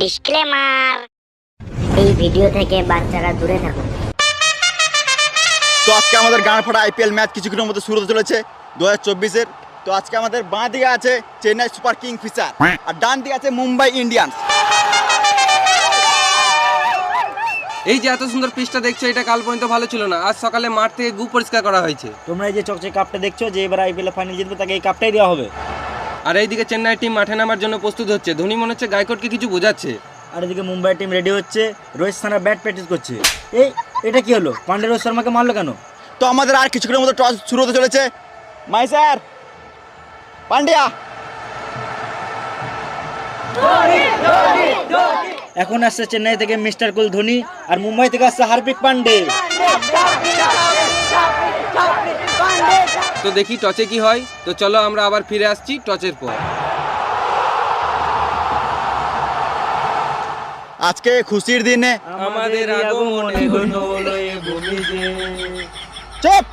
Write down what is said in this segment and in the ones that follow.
Disclaimer, এই video থেকে বাচ্চারা দূরে থাকুন। তো আজকে আমাদের গান ফাটা আইপিএল ম্যাচ কিছুক্ষণের মধ্যে শুরু হতে চলেছে 2024-এর। তো আজকে আমাদের বাঁ দিকে আছে চেন্নাই সুপার কিং ফিশার আর ডান দিকে আছে মুম্বাই ইন্ডিয়ান্স। এই যে এত সুন্দর পিচটা দেখছো, এটা কাল পর্যন্ত ভালো ছিল না। আজ সকালে মাঠ থেকে গু পরিষ্কার করা হয়েছে। তোমরা এই যে চকচকে কাপটা দেখছো, যে এবার আইপিএল ফাইনাল জিতবে তাকে এই কাপটাই দেওয়া হবে। আর এইদিকে চেন্নাই টিম মাঠে নামার জন্য প্রস্তুত হচ্ছে। ধোনি মনে হচ্ছে গায়কোটকে কিছু বোঝাচ্ছে। আর এদিকে মুম্বাই টিম রেডি হচ্ছে, রোহিত শর্মা ব্যাট প্র্যাকটিস করছে। এই এটা কি হলো? পান্ডে রোহিত শর্মাকে মারলো কেন? তো আমাদের আর কিছুক্ষণের মধ্যে টস শুরু হতে চলেছে। মাই স্যার পান্ডিয়া। এখন আসছে চেন্নাই থেকে মিস্টার কুল ধোনি, আর মুম্বাই থেকে আসছে হার্দিক পান্ডে। তো দেখি টচে কি হয়। তো চলো আমরা আবার ফিরে আসছি টচের পর। আজকে খুশির দিনে আমাদের আগমনে হলো এ ভূমিতে। চুপ!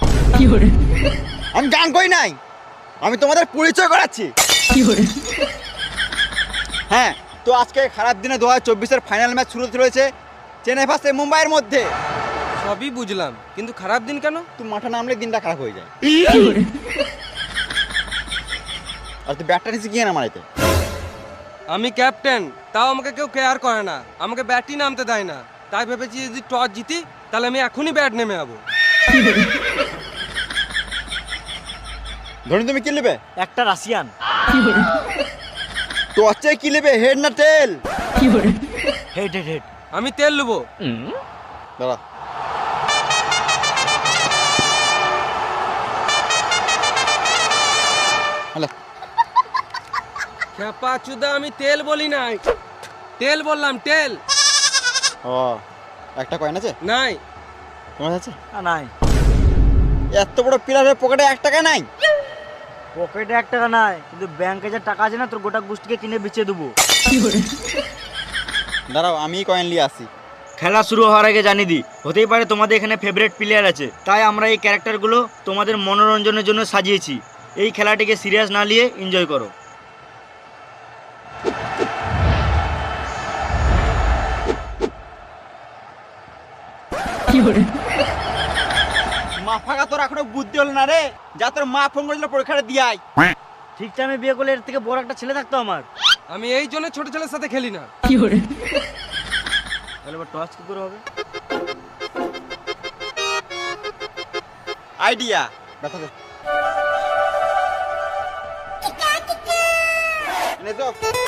আমি গান কই নাই, আমি তোমাদের পরিচয় করাচ্ছি। হ্যাঁ, তো আজকে খারাপ দিনে 2024-এর ফাইনাল ম্যাচ শুরু হতে চলেছে চেন্নাই ভার্সেস মুম্বাইয়ের মধ্যে। সবই বুঝলাম, কিন্তু খারাপ দিন কেন? তুই মাঠে নামলে দিনটা খারাপ হয়ে যায়। আর তুই ব্যাটটা নিচে গিয়ে না মারাইতে। আমি ক্যাপ্টেন, তাও আমাকে কেউ কেয়ার করে না, আমাকে ব্যাটই নামতে দেয় না। তাই ভেবেছি যদি টস জিতি তাহলে আমি এখনই ব্যাট নেমে যাবো। ধোনি তুমি কি নেবে? একটা রাশিয়ান। তো হচ্ছে কি নেবে, হেড না টেল? Head head head. আমি তেল নেবো। দাঁড়া। হ্যালো। খেপা চুদা, আমি তেল বলি নাই, তেল বললাম, তেল। ও, একটা কয়েন আছে? নাই। তোমার আছে? নাই। এত বড় প্লেয়ারের পকেটে 1 টাকা নাই? পকেটে 1 টাকা নাই, কিন্তু ব্যাংকে যে টাকা আছে না, তোর গোটা গোষ্ঠীকে কিনে বেচে দেবো। দাঁড়াও, আমি কয়েন নিয়ে আসি। খেলা শুরু হওয়ার আগে জানিয়ে দিই, হতেই পারে তোমাদের এখানে ফেভারিট প্লেয়ার আছে, তাই আমরা এই ক্যারেক্টারগুলো তোমাদের মনোরঞ্জনের জন্য সাজিয়েছি। এই খেলাটিকে সিরিয়াস না নিয়ে এনজয় করো। মা ফাঁকা তোর এখনো বুদ্ধি হলো না রে, যা তোর মা ফোন করেছিল পরীক্ষাটা দিয়ে আয়। ঠিক টাইমে বিয়ে করলে এর থেকে বড় একটা ছেলে থাকতো আমার। আমি এই জন্য ছোট ছেলের সাথে খেলি না। তাহলে এবার টস কি করে হবে? আইডিয়া ব্যথা দে। এনে তো